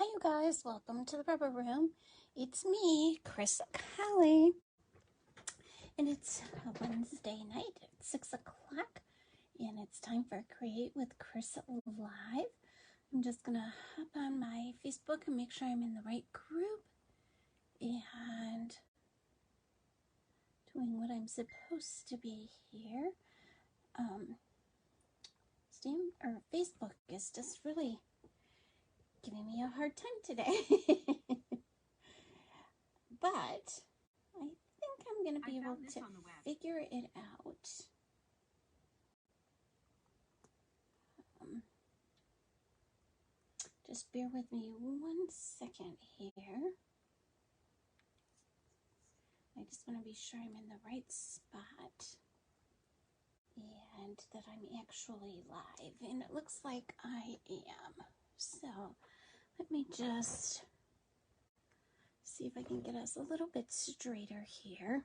Hi you guys, welcome to the Rubber Room. It's me, Chris Colley, and it's a Wednesday night at 6 o'clock, and it's time for Create with Chris Live. I'm just gonna hop on my Facebook and make sure I'm in the right group and doing what I'm supposed to be here. Facebook is just really giving me a hard time today. But I think I'm going to be able to figure it out. Just bear with me 1 second here. I just want to be sure I'm in the right spot and that I'm actually live. And it looks like I am. So let me just see if I can get us a little bit straighter here.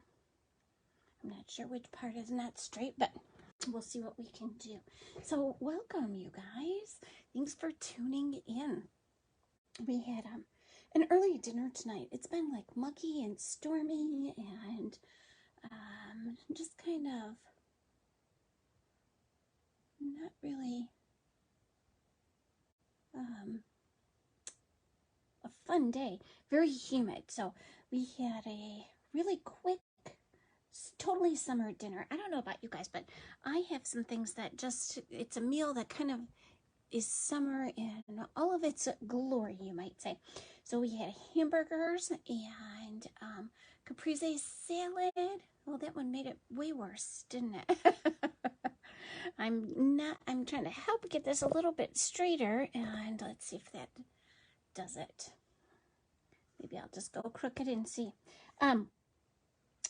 I'm not sure which part is not straight, but we'll see what we can do. So welcome, you guys. Thanks for tuning in. We had an early dinner tonight. It's been like muggy and stormy and just kind of not really a fun day. Very humid. So we had a really quick, totally summer dinner. I don't know about you guys, but I have some things that just, it's a meal that kind of is summer in all of its glory, you might say. So we had hamburgers and caprese salad. Well, that one made it way worse, didn't it? I'm trying to help get this a little bit straighter, and let's see if that does it. Maybe I'll just go crooked and see.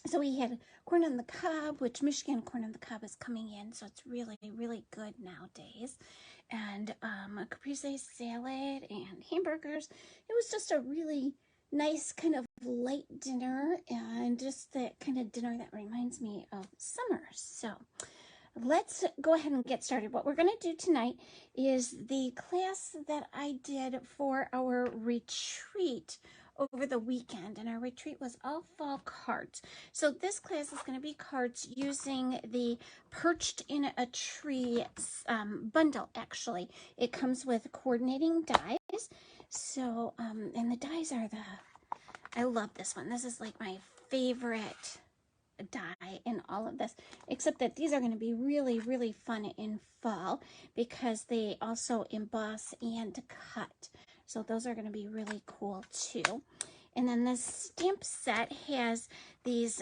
So we had corn on the cob, which Michigan corn on the cob is coming in, so it's really, really good nowadays. And a caprese salad and hamburgers. It was just a really nice kind of light dinner, and just that kind of dinner that reminds me of summer. So let's go ahead and get started. What we're going to do tonight is the class that I did for our retreat over the weekend, and our retreat was all fall cards. So this class is going to be cards using the Perched in a Tree bundle. Actually, it comes with coordinating dies. So and the dies are I love this one. This is like my favorite die in all of this, except that these are going to be really, really fun in fall because they also emboss and cut. So those are going to be really cool too. And then this stamp set has these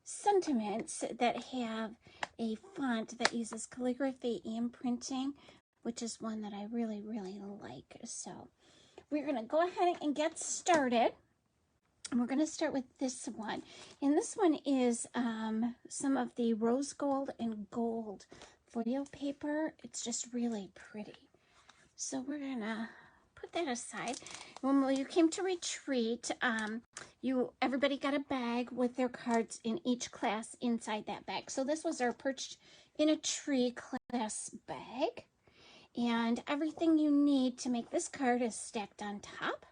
sentiments that have a font that uses calligraphy and printing, which is one that I really, really like. So we're going to go ahead and get started. And we're going to start with this one. And this one is some of the rose gold and gold foil paper. It's just really pretty. So we're going to put that aside. When you came to retreat, everybody got a bag with their cards in each class inside that bag. So this was our Perched in a Tree class bag. And everything you need to make this card is stacked on top.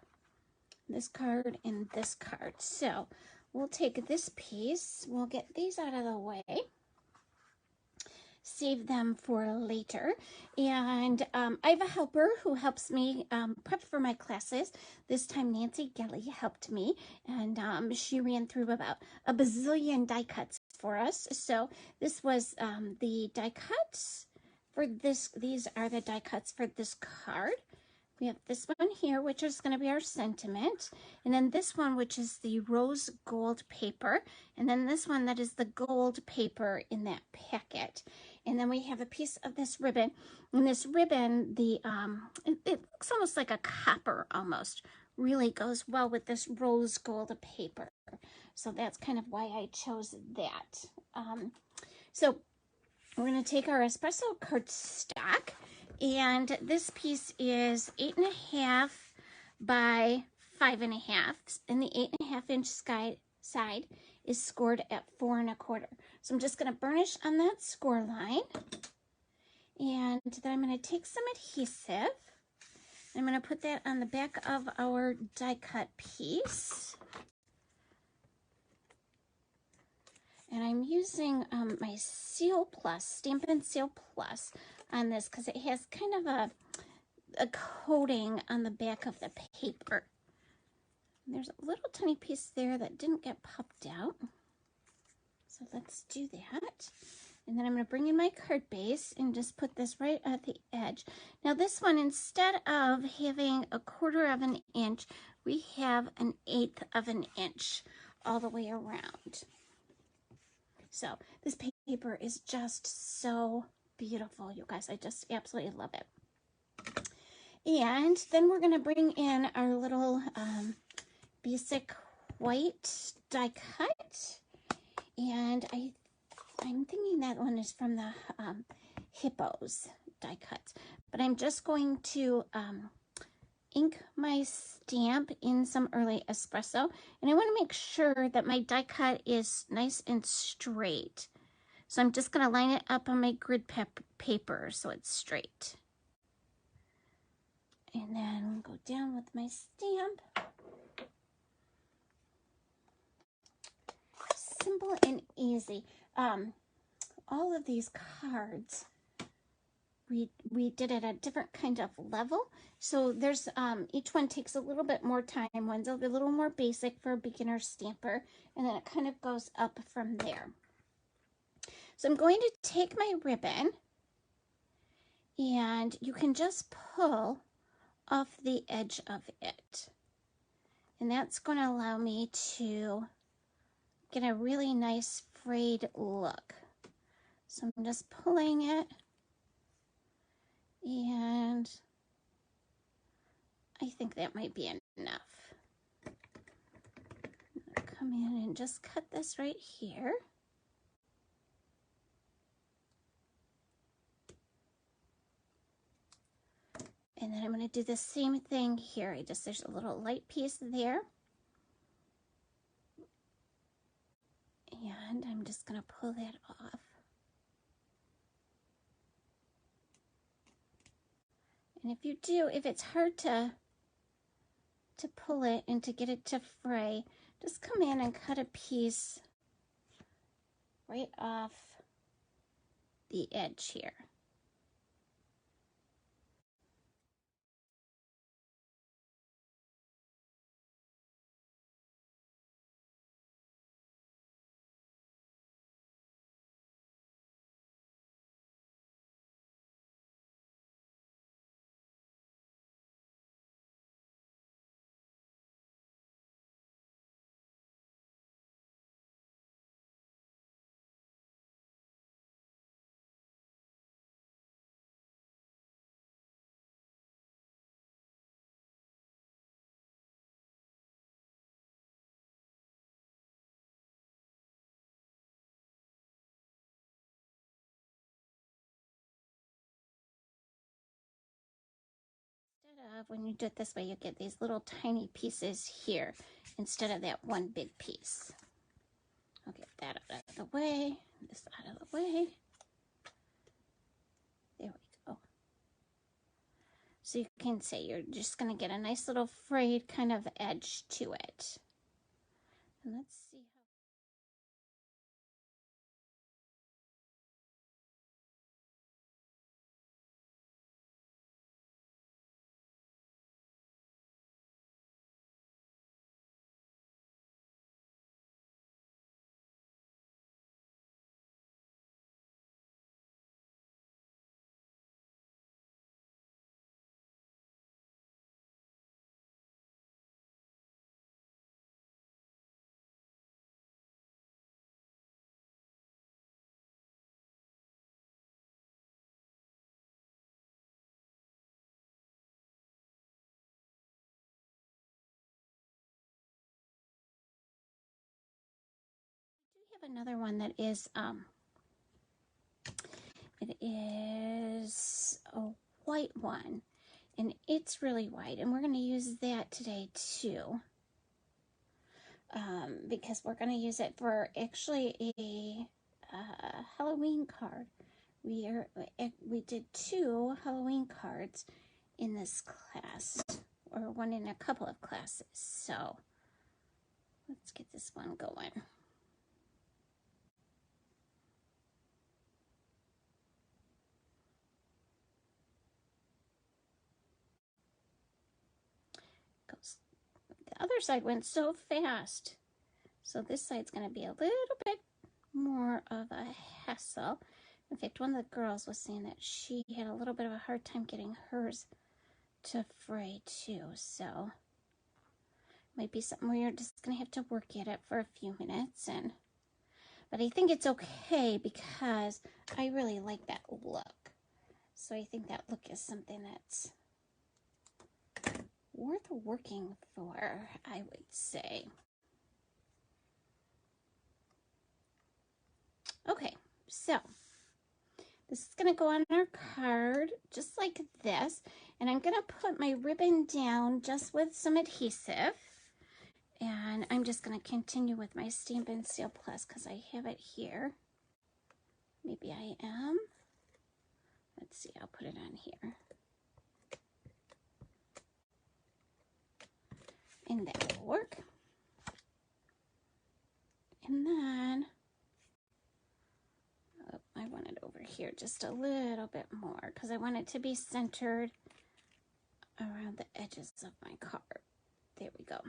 This card and this card. So we'll take this piece. We'll get these out of the way. Save them for later. And I have a helper who helps me prep for my classes. This time Nancy Gelly helped me, and she ran through about a bazillion die cuts for us. So this was the die cuts for this. These are the die cuts for this card. We have this one here, which is going to be our sentiment. And then this one, which is the rose gold paper. And then this one that is the gold paper in that packet. And then we have a piece of this ribbon. And this ribbon, it looks almost like a copper almost. Really goes well with this rose gold paper. So that's kind of why I chose that. So we're going to take our espresso cardstock. And this piece is 8.5 by 5.5, and the 8.5 inch side is scored at 4 1/4. So I'm just going to burnish on that score line, and then I'm going to take some adhesive I'm going to put that on the back of our die cut piece. And I'm using my Seal Plus, Stampin' Seal Plus on this because it has kind of a coating on the back of the paper. And there's a little tiny piece there that didn't get popped out. So let's do that. And then I'm going to bring in my card base and just put this right at the edge. Now this one, instead of having 1/4 of an inch, we have 1/8 of an inch all the way around. So this paper is just so beautiful, you guys. I just absolutely love it. And then we're going to bring in our little basic white die cut. And I'm thinking that one is from the Hippos die cuts. But I'm just going to ink my stamp in some early espresso. And I want to make sure that my die cut is nice and straight. So I'm just going to line it up on my grid paper so it's straight. And then go down with my stamp. Simple and easy. All of these cards, we did it at a different kind of level. So there's each one takes a little bit more time. One's a little more basic for a beginner stamper, and then it kind of goes up from there. So I'm going to take my ribbon, and you can just pull off the edge of it. And that's going to allow me to get a really nice frayed look. So I'm just pulling it, and I think that might be enough. I'm gonna come in and just cut this right here. And then I'm going to do the same thing here. There's a little light piece there. And I'm just going to pull that off. And if it's hard to pull it and to get it to fray, just come in and cut a piece right off the edge here. When you do it this way, you get these little tiny pieces here instead of that one big piece. I'll get that out of the way, this out of the way. There we go. So you can see you're just going to get a nice little frayed kind of edge to it. And let's see how. I have another one that is it is a white one, and it's really white, and we're going to use that today too, because we're going to use it for actually a Halloween card. We did 2 Halloween cards, in this class, or one in a couple of classes. So let's get this one going. Goes. The other side went so fast. So this side's going to be a little bit more of a hassle. In fact, one of the girls was saying that she had a little bit of a hard time getting hers to fray too. So might be something where you're just going to have to work at it for a few minutes. But I think it's okay because I really like that look. So I think that look is something that's worth working for, I would say. Okay, so this is going to go on our card just like this. And I'm going to put my ribbon down just with some adhesive. And I'm just going to continue with my Stampin' Seal Plus because I have it here. Maybe I am. Let's see, I'll put it on here. And that will work. And then, oh, I want it over here just a little bit more because I want it to be centered around the edges of my card. There we go.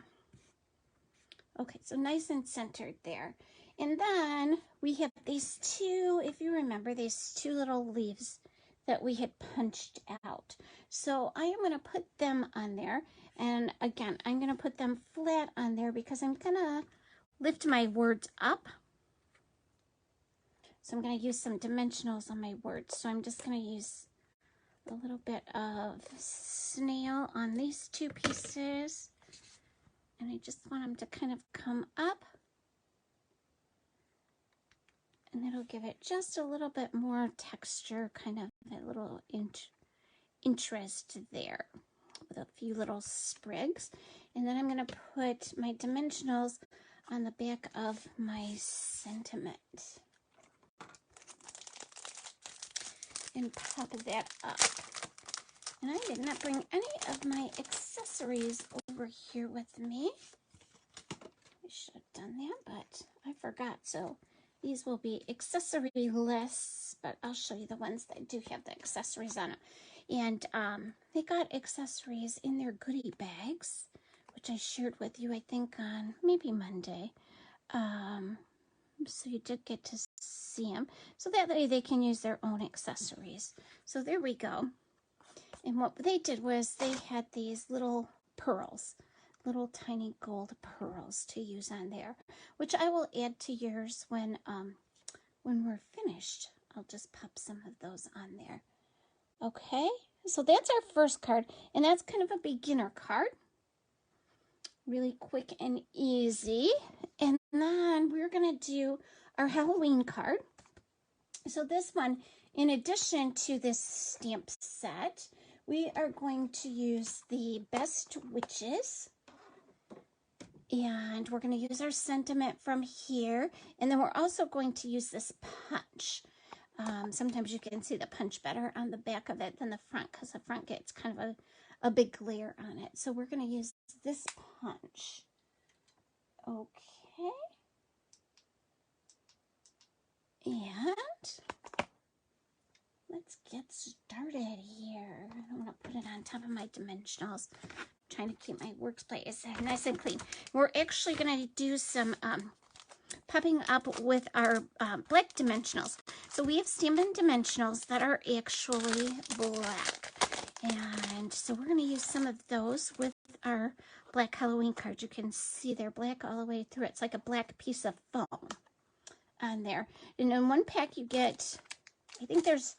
Okay, so nice and centered there. And then we have these two, if you remember, these two little leaves that we had punched out. So I am going to put them on there. And again, I'm going to put them flat on there because I'm going to lift my words up. So I'm going to use some dimensionals on my words. So I'm just going to use a little bit of snail on these two pieces. And I just want them to kind of come up. And it'll give it just a little bit more texture, kind of a little interest there with a few little sprigs. And then I'm going to put my dimensionals on the back of my sentiment. And pop that up. And I did not bring any of my accessories over here with me. I should have done that, but I forgot. So these will be accessory-less, but I'll show you the ones that do have the accessories on them. And they got accessories in their goodie bags, which I shared with you, I think, on maybe Monday. So you did get to see them. So that way they can use their own accessories. So there we go. And what they did was they had these little pearls, little tiny gold pearls to use on there, which I will add to yours when we're finished. I'll just pop some of those on there. Okay, so that's our first card, and that's kind of a beginner card. Really quick and easy. And then we're going to do our Halloween card. So this one, in addition to this stamp set, we are going to use the Best Witches. And we're going to use our sentiment from here. And then we're also going to use this punch. Sometimes you can see the punch better on the back of it than the front because the front gets kind of a big glare on it. So we're going to use this punch. Okay. And let's get started here. I'm going to put it on top of my dimensionals. I'm trying to keep my workspace nice and clean. We're actually going to do some popping up with our black dimensionals. So we have Stampin' dimensionals that are actually black. And so we're going to use some of those with our black Halloween card. You can see they're black all the way through. It's like a black piece of foam on there. And in one pack you get, I think there's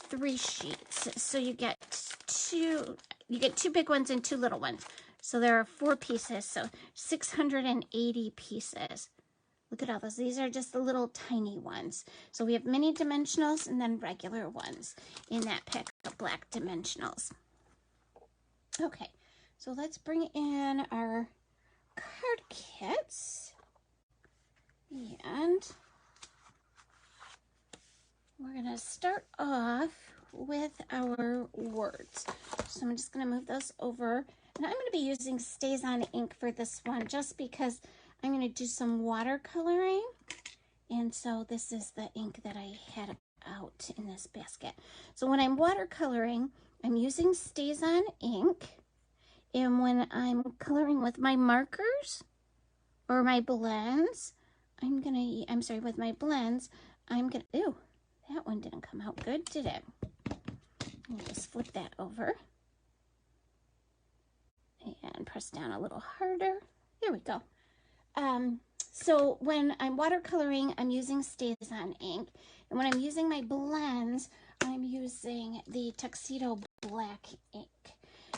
3 sheets. So you get two big ones and 2 little ones. So there are 4 pieces. So 680 pieces. Look at all those. These are just the little tiny ones. So we have mini dimensionals and then regular ones in that pack of black dimensionals. Okay, so let's bring in our card kits. And we're going to start off with our words. So I'm just going to move those over. And I'm going to be using Stays On ink for this one just because I'm going to do some watercoloring. And so this is the ink that I had out in this basket. So when I'm watercoloring, I'm using Stays On ink. And when I'm coloring with my markers or my blends, with my blends, ew, that one didn't come out good, did it? We'll just flip that over and press down a little harder. There we go. So when I'm watercoloring, I'm using Stays On ink. And when I'm using my blends, I'm using the Tuxedo Black ink.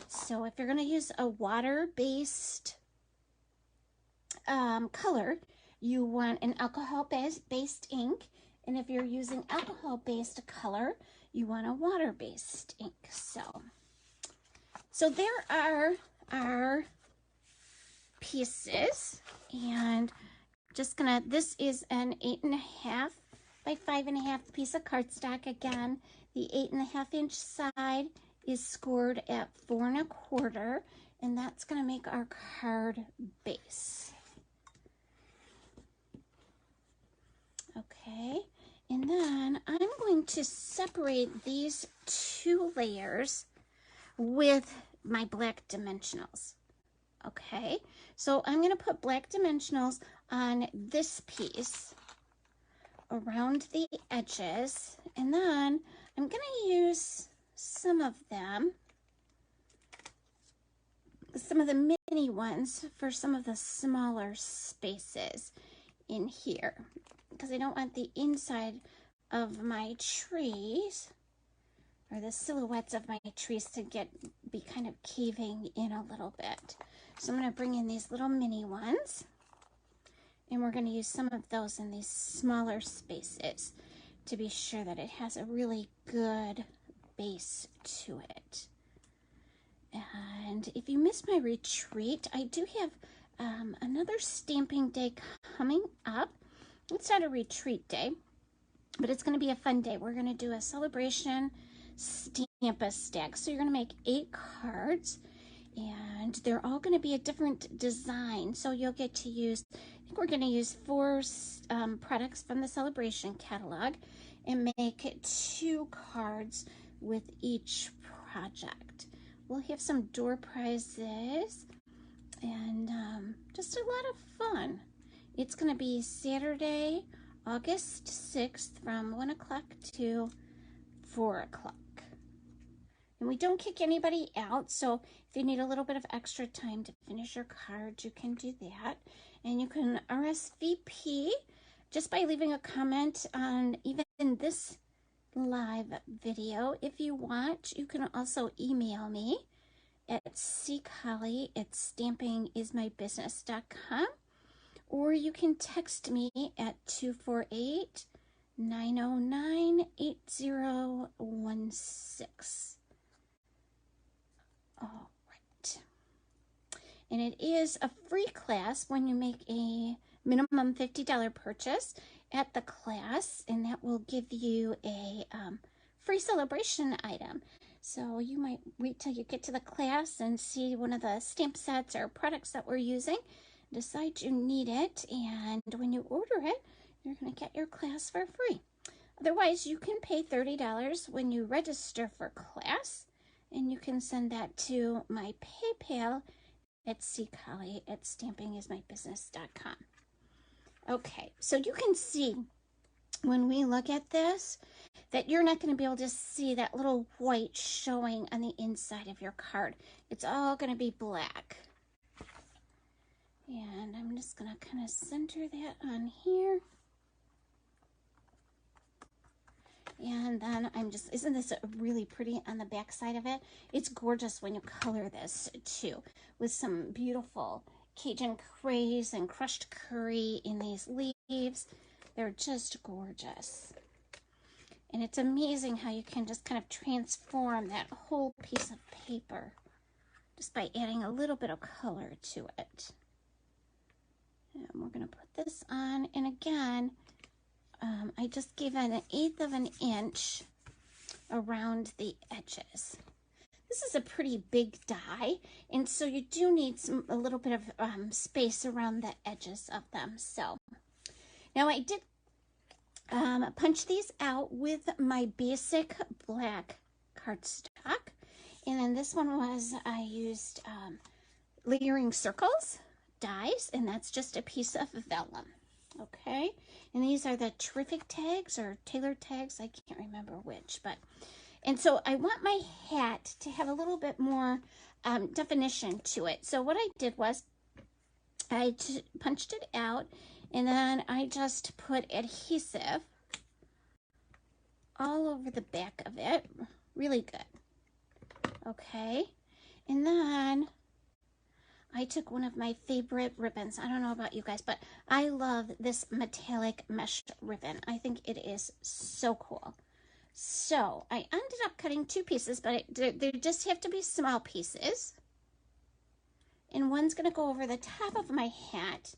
So if you're going to use a water-based color, you want an alcohol-based ink. And if you're using alcohol-based color, you want a water-based ink. So there are our pieces, and just gonna, this is an 8.5 by 5.5 piece of cardstock. Again, the 8.5 inch side is scored at 4 1/4, and that's gonna make our card base. Okay, and then I'm going to separate these 2 layers with my black dimensionals. Okay, so I'm going to put black dimensionals on this piece around the edges, and then I'm going to use some of them, some of the mini ones for some of the smaller spaces in here, because I don't want the inside of my trees or the silhouettes of my trees to be kind of caving in a little bit. So I'm going to bring in these little mini ones, and we're going to use some of those in these smaller spaces to be sure that it has a really good base to it. And if you missed my retreat, I do have another stamping day coming up. It's not a retreat day, but it's going to be a fun day. We're going to do a celebration stamp-a-stack. So you're going to make 8 cards, and they're all going to be a different design. So you'll get to use, I think we're going to use 4 products from the celebration catalog and make 2 cards with each project. We'll have some door prizes and just a lot of fun. It's going to be Saturday, August 6th from 1 o'clock to 4 o'clock. And we don't kick anybody out, so if you need a little bit of extra time to finish your card, you can do that. And you can RSVP just by leaving a comment on even this live video. If you want, you can also email me at ccolly@stampingismybusiness.com, or you can text me at 248-909-8016. All right. And it is a free class when you make a minimum $50 purchase at the class, and that will give you a free celebration item. So you might wait till you get to the class and see one of the stamp sets or products that we're using, decide you need it, and when you order it, you're going to get your class for free. Otherwise, you can pay $30 when you register for class, and you can send that to my PayPal at ccolly@stampingismybusiness.com. Okay, so you can see when we look at this that you're not going to be able to see that little white showing on the inside of your card. It's all going to be black. And I'm just going to kind of center that on here. And then isn't this really pretty on the back side of it? It's gorgeous when you color this too, with some beautiful Cajun craze and crushed curry in these leaves. They're just gorgeous. And it's amazing how you can just kind of transform that whole piece of paper just by adding a little bit of color to it. And we're going to put this on, and again, I just gave it 1/8 of an inch around the edges. This is a pretty big die, and so you do need a little bit of space around the edges of them. So now I did punch these out with my basic black cardstock, and then this one was I used layering circles dies, and that's just a piece of vellum. Okay, and these are the terrific tags or tailor tags, I can't remember which, but and so I want my hat to have a little bit more definition to it. So what I did was I punched it out, and then I just put adhesive all over the back of it, really good. Okay, and then I took one of my favorite ribbons. I don't know about you guys, but I love this metallic mesh ribbon. I think it is so cool. So I ended up cutting two pieces, but they just have to be small pieces. And one's going to go over the top of my hat,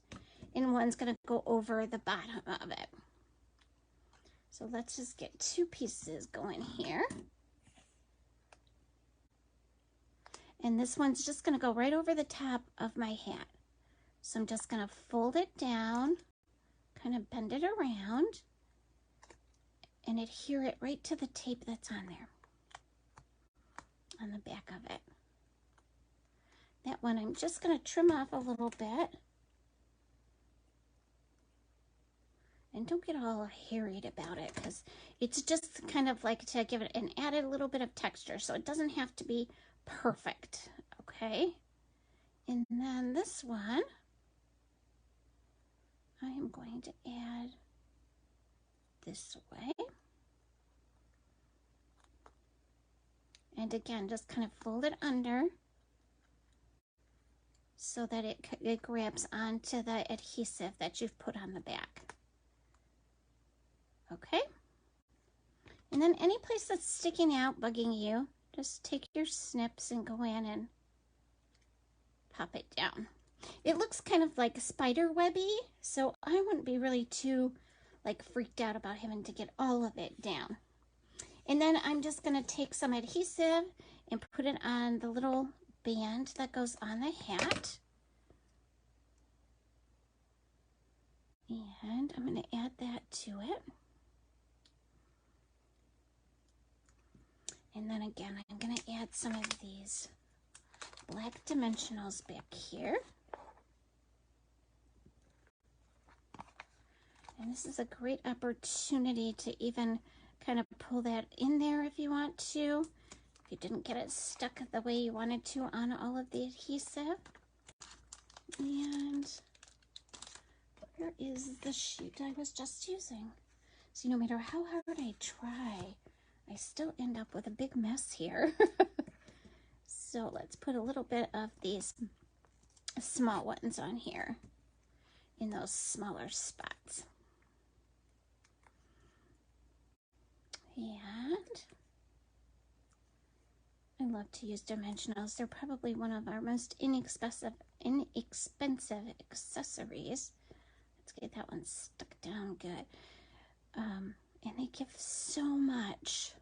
and one's going to go over the bottom of it. So let's just get two pieces going here. And this one's just going to go right over the top of my hat. So I'm just going to fold it down, kind of bend it around, and adhere it right to the tape that's on there, on the back of it. That one I'm just going to trim off a little bit. And don't get all harried about it, because it's just kind of like to give it and add a little bit of texture, so it doesn't have to be perfect. Okay, and then this one I am going to add this way, and again just kind of fold it under so that it grabs onto the adhesive that you've put on the back. Okay, and then any place that's sticking out, bugging you, just take your snips and go in and pop it down. It looks kind of like spider webby, so I wouldn't be really too like freaked out about having to get all of it down. And then I'm just going to take some adhesive and put it on the little band that goes on the hat. And I'm going to add that to it. And then again, I'm going to add some of these black dimensionals back here. And this is a great opportunity to even kind of pull that in there if you want to, if you didn't get it stuck the way you wanted to on all of the adhesive. And where is the sheet I was just using? So no matter how hard I try, I still end up with a big mess here. So let's put a little bit of these small ones on here in those smaller spots. And I love to use dimensionals. They're probably one of our most inexpensive accessories. Let's get that one stuck down good. And they give so much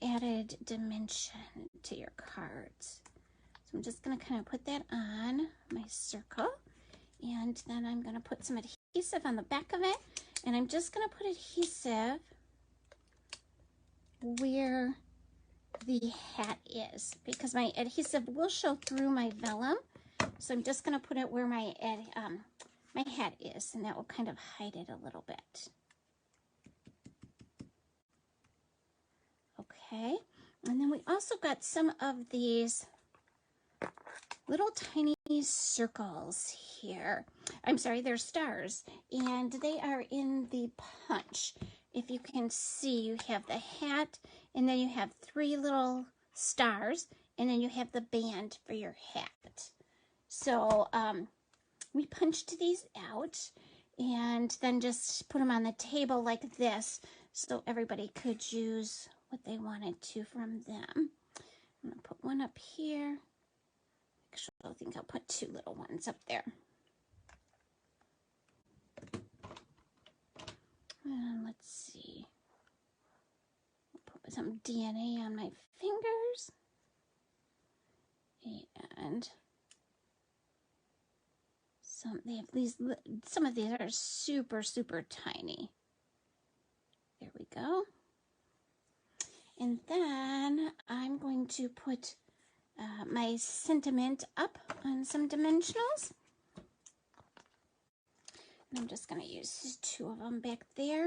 added dimension to your cards. So I'm just going to kind of put that on my circle, and then I'm going to put some adhesive on the back of it, and I'm just going to put adhesive where the hat is, because my adhesive will show through my vellum. So I'm just going to put it where my hat is, and that will kind of hide it a little bit. Okay, and then we also got some of these little tiny circles here. I'm sorry, they're stars, and they are in the punch. If you can see, you have the hat, and then you have three little stars, and then you have the band for your hat. So we punched these out and then just put them on the table like this so everybody could use what they wanted to from them. I'm going to put one up here. Actually, I think I'll put two little ones up there. And let's see. I'll put some DNA on my fingers. And some of these are super, super tiny. There we go. And then I'm going to put my sentiment up on some dimensionals. And I'm just going to use 2 of them back there.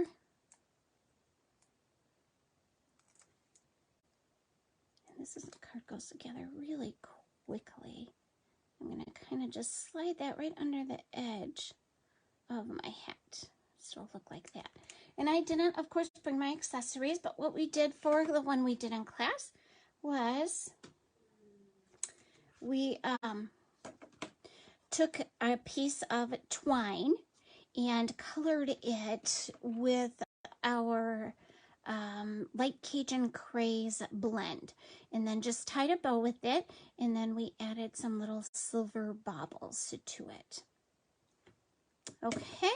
And this card goes together really quickly. I'm going to kind of just slide that right under the edge of my hat. So it'll look like that. And I didn't, of course, bring my accessories, but what we did for the one we did in class was we took a piece of twine and colored it with our light Cajun craze blend, and then just tied a bow with it, and then we added some little silver baubles to it. Okay,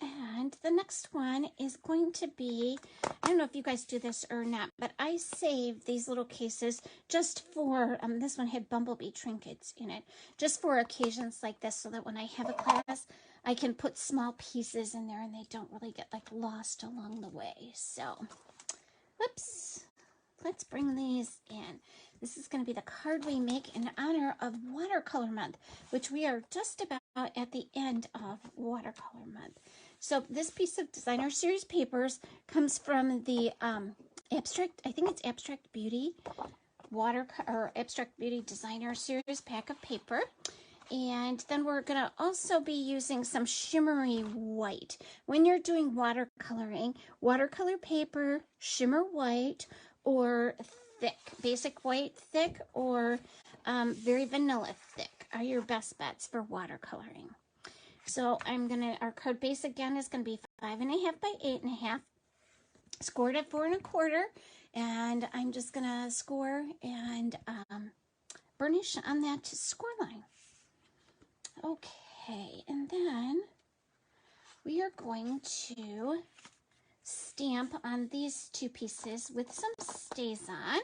and the next one is going to be, I don't know if you guys do this or not, but I save these little cases just for, this one had bumblebee trinkets in it, just for occasions like this, so that when I have a class, I can put small pieces in there and they don't really get like lost along the way. So, whoops, let's bring these in. This is going to be the card we make in honor of Watercolor Month, which we are just about at the end of Watercolor Month. So this piece of Designer Series papers comes from the Abstract, I think it's Abstract Beauty Abstract Beauty Designer Series pack of paper. And then we're going to also be using some shimmery white. When you're doing watercoloring, watercolor paper, shimmer white, or thick, basic white thick, or very vanilla thick are your best bets for watercoloring. So our card base again is going to be 5.5 by 8.5, scored at 4 1/4, and I'm just going to score and burnish on that score line. Okay, and then we are going to stamp on these 2 pieces with some StazOn.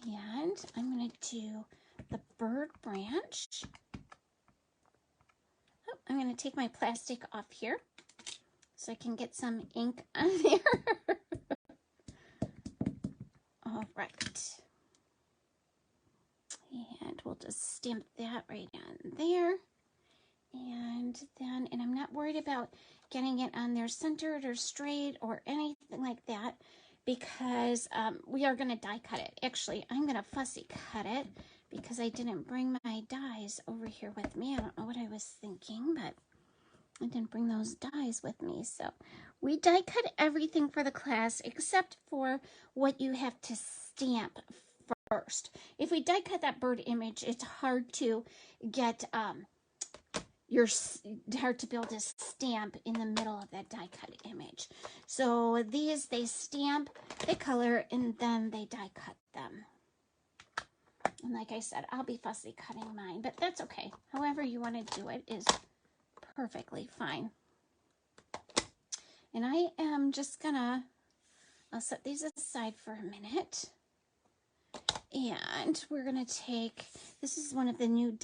And I'm going to do the bird branch. Oh, I'm going to take my plastic off here so I can get some ink on there. All right. And we'll just stamp that right on there. And I'm not worried about getting it on there centered or straight or anything like that, because we are going to die cut it. Actually, I'm going to fussy cut it because I didn't bring my dies over here with me. I don't know what I was thinking, but I didn't bring those dies with me. So we die cut everything for the class except for what you have to stamp first. If we die cut that bird image, it's hard to get hard to build a stamp in the middle of that die cut image. So these, they stamp, they color, and then they die cut them. And like I said, I'll be fussy cutting mine, but that's okay. However you want to do it is perfectly fine. And I am just gonna, I'll set these aside for a minute. And we're going to take, this is one of the new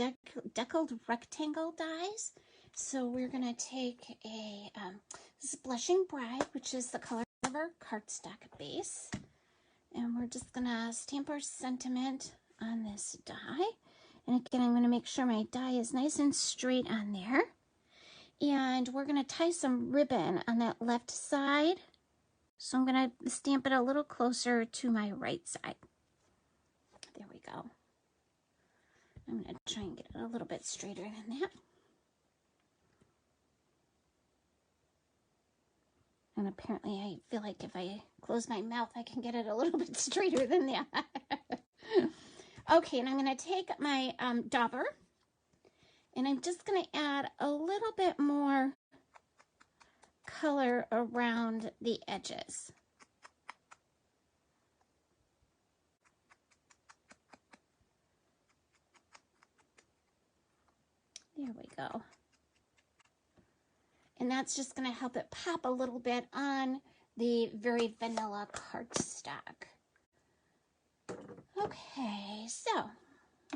deckled rectangle dies. So we're going to take this is Blushing Bride, which is the color of our cardstock base. And we're just going to stamp our sentiment on this die. And again, I'm going to make sure my die is nice and straight on there. And we're going to tie some ribbon on that left side. So I'm going to stamp it a little closer to my right side. There we go. I'm going to try and get it a little bit straighter than that. And apparently I feel like if I close my mouth, I can get it a little bit straighter than that. Okay, and I'm going to take my dauber, and I'm just going to add a little bit more color around the edges. There we go. And that's just going to help it pop a little bit on the very vanilla cardstock. Okay, so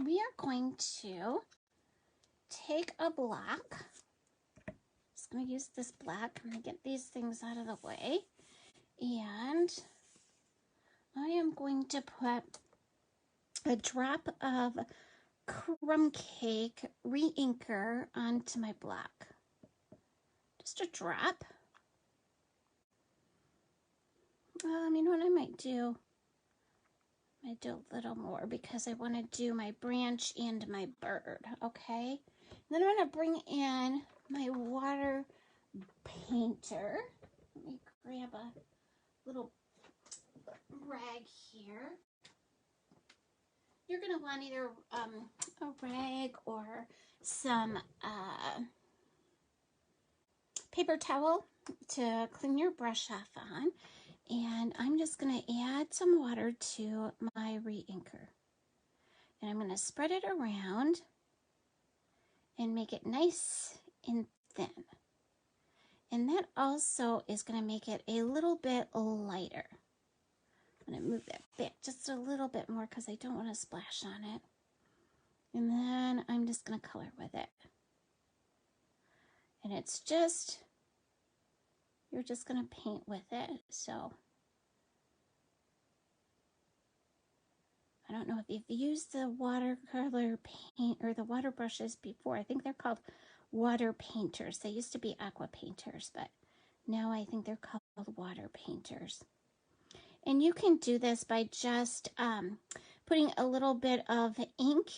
we are going to take a block. Just going to use this block. I'm going to get these things out of the way. And I am going to put a drop of crumb cake re-inker onto my block. Just a drop. You know what I might do? I might do a little more because I want to do my branch and my bird, okay? And then I'm going to bring in my water painter. Let me grab a little rag here. You're going to want either a rag or some paper towel to clean your brush off on. And I'm just going to add some water to my re-inker. And I'm going to spread it around and make it nice and thin. And that also is going to make it a little bit lighter. I'm going to move that back just a little bit more because I don't want to splash on it. And then I'm just going to color with it. And it's just, you're just going to paint with it. So I don't know if you've used the watercolor paint or the water brushes before. I think they're called water painters. They used to be aqua painters, but now I think they're called water painters. And you can do this by just putting a little bit of ink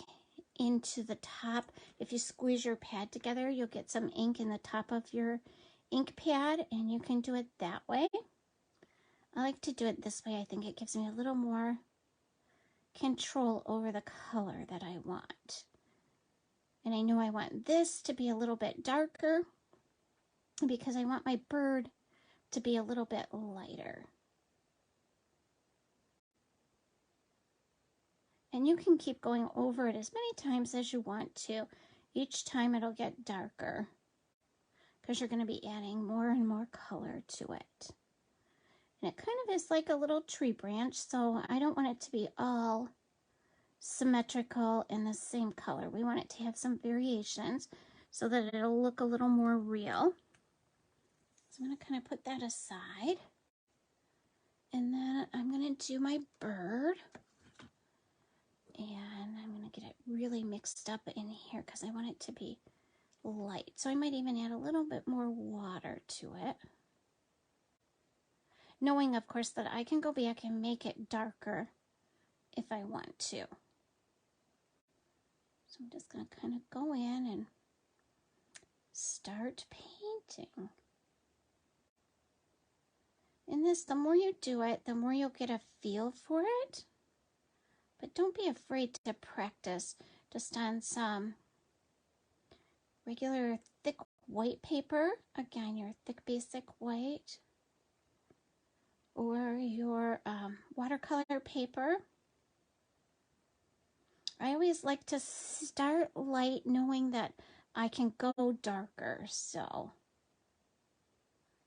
into the top. If you squeeze your pad together, you'll get some ink in the top of your ink pad, and you can do it that way. I like to do it this way. I think it gives me a little more control over the color that I want. And I know I want this to be a little bit darker because I want my bird to be a little bit lighter. And you can keep going over it as many times as you want to. Each time it'll get darker because you're going to be adding more and more color to it. And it kind of is like a little tree branch, so I don't want it to be all symmetrical in the same color. We want it to have some variations so that it'll look a little more real. So I'm going to kind of put that aside. And then I'm going to do my bird. And I'm going to get it really mixed up in here because I want it to be light. So I might even add a little bit more water to it. Knowing, of course, that I can go back and make it darker if I want to. So I'm just going to kind of go in and start painting. In this, the more you do it, the more you'll get a feel for it. But don't be afraid to practice just on some regular thick white paper. Again, your thick basic white. Or your watercolor paper. I always like to start light knowing that I can go darker.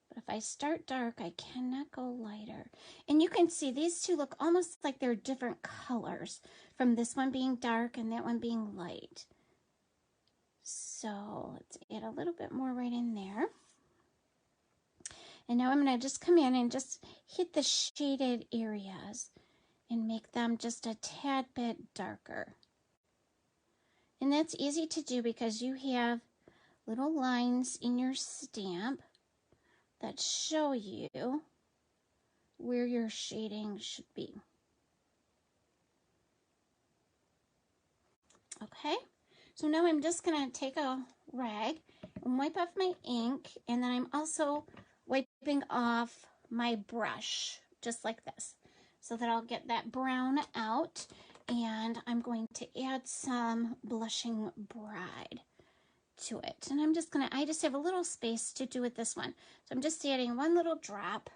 But if I start dark, I cannot go lighter. And you can see these two look almost like they're different colors from this one being dark and that one being light. So let's add a little bit more right in there. And now I'm going to just come in and just hit the shaded areas and make them just a tad bit darker. And that's easy to do because you have little lines in your stamp that show you where your shading should be. Okay, so now I'm just going to take a rag and wipe off my ink, and then I'm also wiping off my brush just like this so that I'll get that brown out, and I'm going to add some Blushing Bride to it. And I just have a little space to do with this one. So I'm just adding one little drop.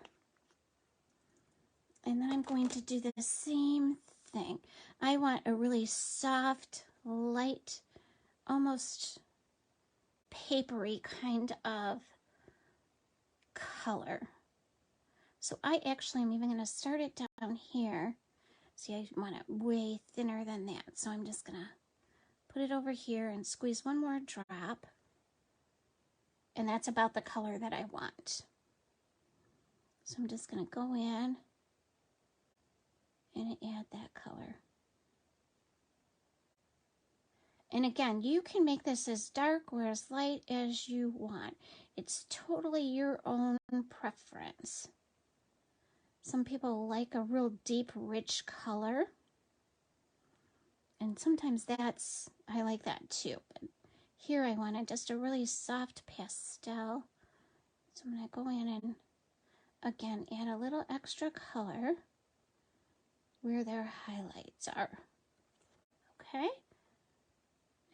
And then I'm going to do the same thing. I want a really soft, light, almost papery kind of color. So I actually am even going to start it down here. See, I want it way thinner than that. So I'm just going to put it over here and squeeze one more drop. And that's about the color that I want. So I'm just going to go in and add that color. And again, you can make this as dark or as light as you want. It's totally your own preference. Some people like a real deep, rich color. And sometimes I like that too. But here I wanted just a really soft pastel. So I'm going to go in and, again, add a little extra color where their highlights are. Okay?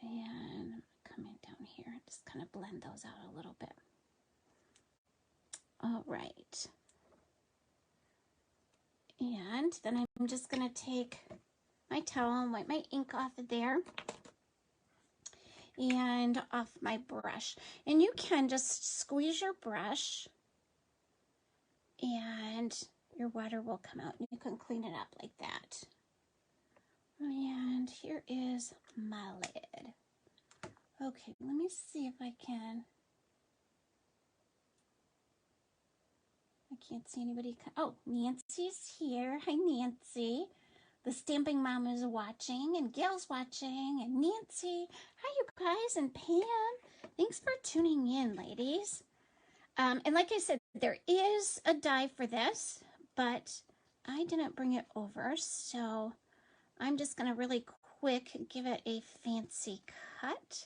And coming down here, just kind of blend those out a little bit. All right. And then I'm just going to take my towel and wipe my ink off of there and off my brush. And you can just squeeze your brush and your water will come out and you can clean it up like that. And here is my lid. Okay, let me see if I can't see anybody. Oh, Nancy's here. Hi, Nancy. The Stamping Mom is watching, and Gail's watching, and Nancy. Hi, you guys, and Pam. Thanks for tuning in, ladies. And like I said, there is a die for this, but I didn't bring it over, so I'm just going to really quick give it a fancy cut.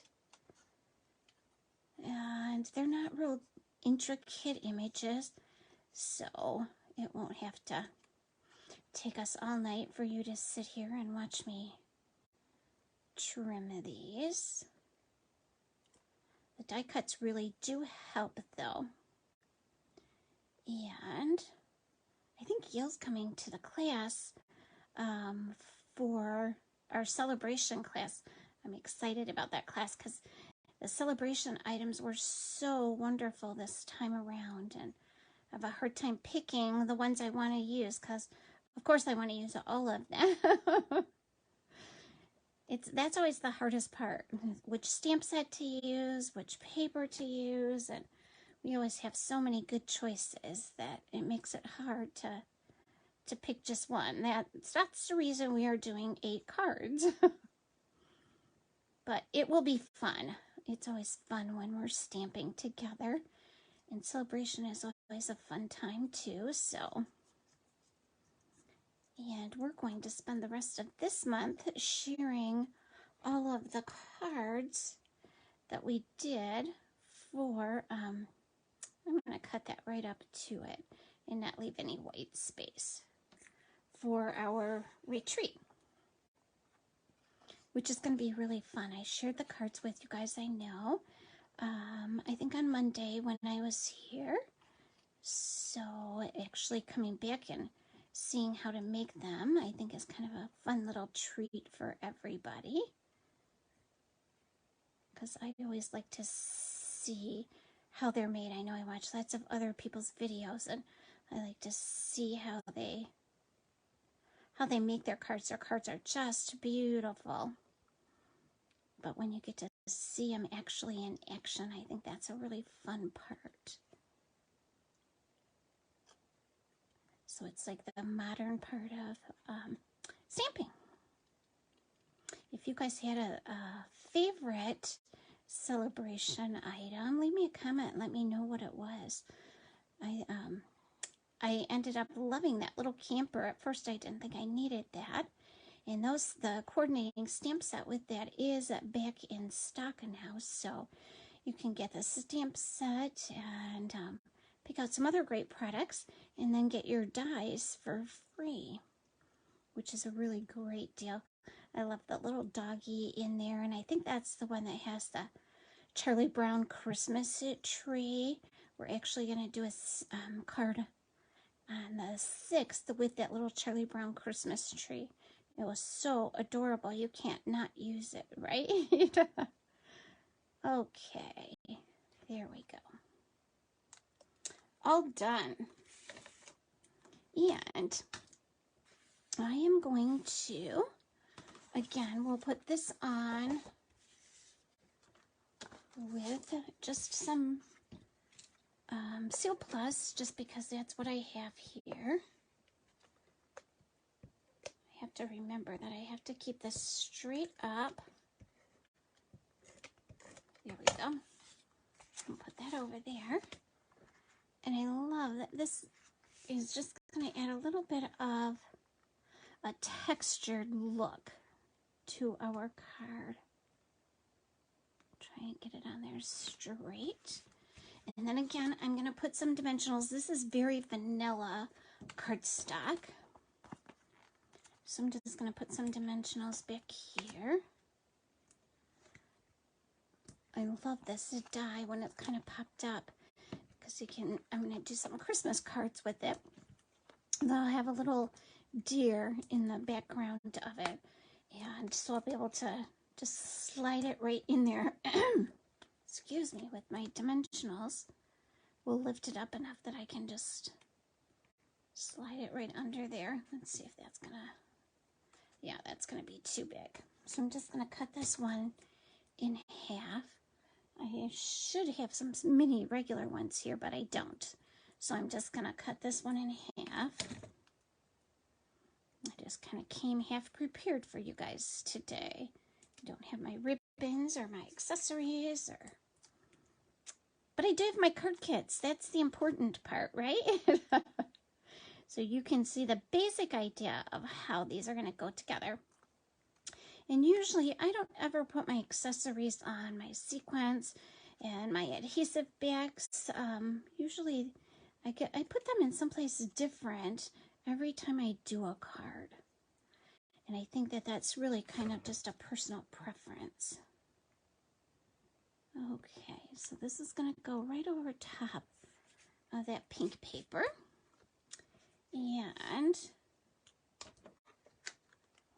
And they're not real intricate images, so it won't have to take us all night for you to sit here and watch me trim these. The die cuts really do help though. And I think Gail's coming to the class for our celebration class. I'm excited about that class because the celebration items were so wonderful this time around, and I have a hard time picking the ones I want to use because, of course, I want to use all of them. That's always the hardest part, which stamp set to use, which paper to use, and we always have so many good choices that it makes it hard to pick just one. That's the reason we are doing 8 cards. But it will be fun. It's always fun when we're stamping together. And celebration is always a fun time too, so. And we're going to spend the rest of this month sharing all of the cards that we did for, I'm going to cut that right up to it and not leave any white space for our retreat, which is going to be really fun. I shared the cards with you guys, I know. I think on Monday when I was here. So actually coming back and seeing how to make them, I think is kind of a fun little treat for everybody. Because I always like to see how they're made. I know I watch lots of other people's videos and I like to see how they make their cards. Their cards are just beautiful. But when you get to see them actually in action, I think that's a really fun part. So it's like the modern part of stamping. If you guys had a favorite celebration item, leave me a comment and let me know what it was. I ended up loving that little camper. At first I didn't think I needed that. And the coordinating stamp set with that is back in stock now, so you can get the stamp set and pick out some other great products and then get your dies for free, which is a really great deal. I love the little doggy in there, and I think that's the one that has the Charlie Brown Christmas tree. We're actually going to do a card on the 6th with that little Charlie Brown Christmas tree. It was so adorable. You can't not use it, right? Okay, there we go. all done. And I am going to, again, we'll put this on with just some Seal Plus, just because that's what I have here. I have to remember that I have to keep this straight up. There we go. I'll put that over there. And I love that this is just going to add a little bit of a textured look to our card. Try and get it on there straight. And then again, I'm going to put some dimensionals. This is very vanilla cardstock. So I'm just going to put some dimensionals back here. I love this die when it's kind of popped up, because you can, I'm going to do some Christmas cards with it. They'll have a little deer in the background of it. And so I'll be able to just slide it right in there. Excuse me, with my dimensionals. We'll lift it up enough that I can just slide it right under there. Let's see if that's gonna, yeah, that's gonna be too big. So I'm just gonna cut this one in half. I should have some mini regular ones here, but I don't. So I'm just gonna cut this one in half. I just kind of came half prepared for you guys today. I don't have my ribbons or my accessories, but I do have my card kits. That's the important part, right? So you can see the basic idea of how these are going to go together. And usually I don't ever put my accessories on my sequins and my adhesive backs. Usually I put them in someplace different every time I do a card. And I think that that's really kind of just a personal preference. Okay, so this is going to go right over top of that pink paper. And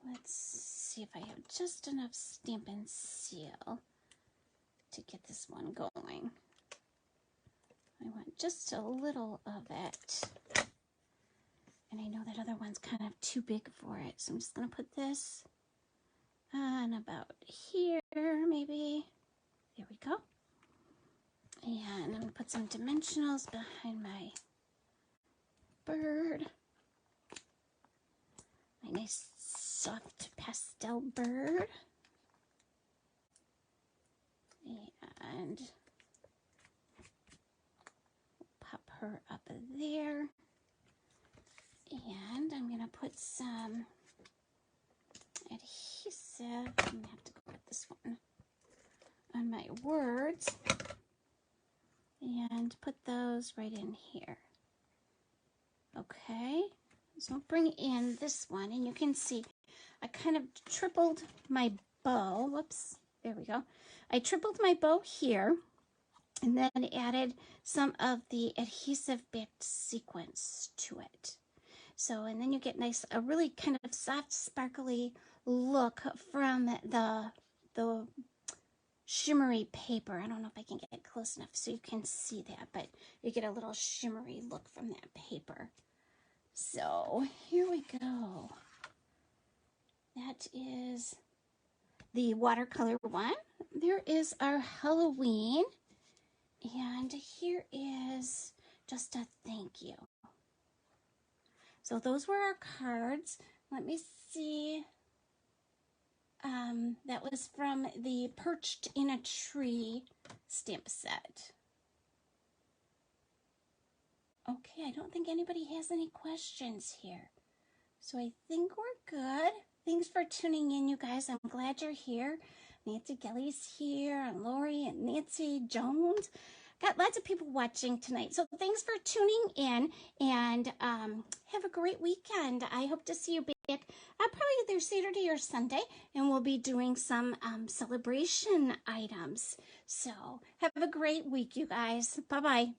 let's see if I have just enough Stampin' Seal to get this one going. I want just a little of it. And I know that other one's kind of too big for it, so I'm just going to put this on about here, maybe. There we go. And I'm going to put some dimensionals behind my bird. My nice soft pastel bird. And pop her up there. And I'm going to put some adhesive. I'm going to have to go with this one on my words. And put those right in here. Okay. So I'll bring in this one. And you can see I kind of tripled my bow. Whoops. There we go. I tripled my bow here. And then added some of the adhesive backed sequins to it. So, and then you get a really kind of soft, sparkly look from the shimmery paper. I don't know if I can get it close enough so you can see that, but you get a little shimmery look from that paper. So, here we go. That is the watercolor one. There is our Halloween. And here is just a thank you. So those were our cards. Let me see. That was from the Perched in a Tree stamp set. Okay, I don't think anybody has any questions here. So I think we're good. Thanks for tuning in, you guys. I'm glad you're here. Nancy Gelly's here, and Lori and Nancy Jones. Got lots of people watching tonight. So thanks for tuning in, and have a great weekend. I hope to see you back probably either Saturday or Sunday, and we'll be doing some celebration items. So have a great week, you guys. Bye-bye.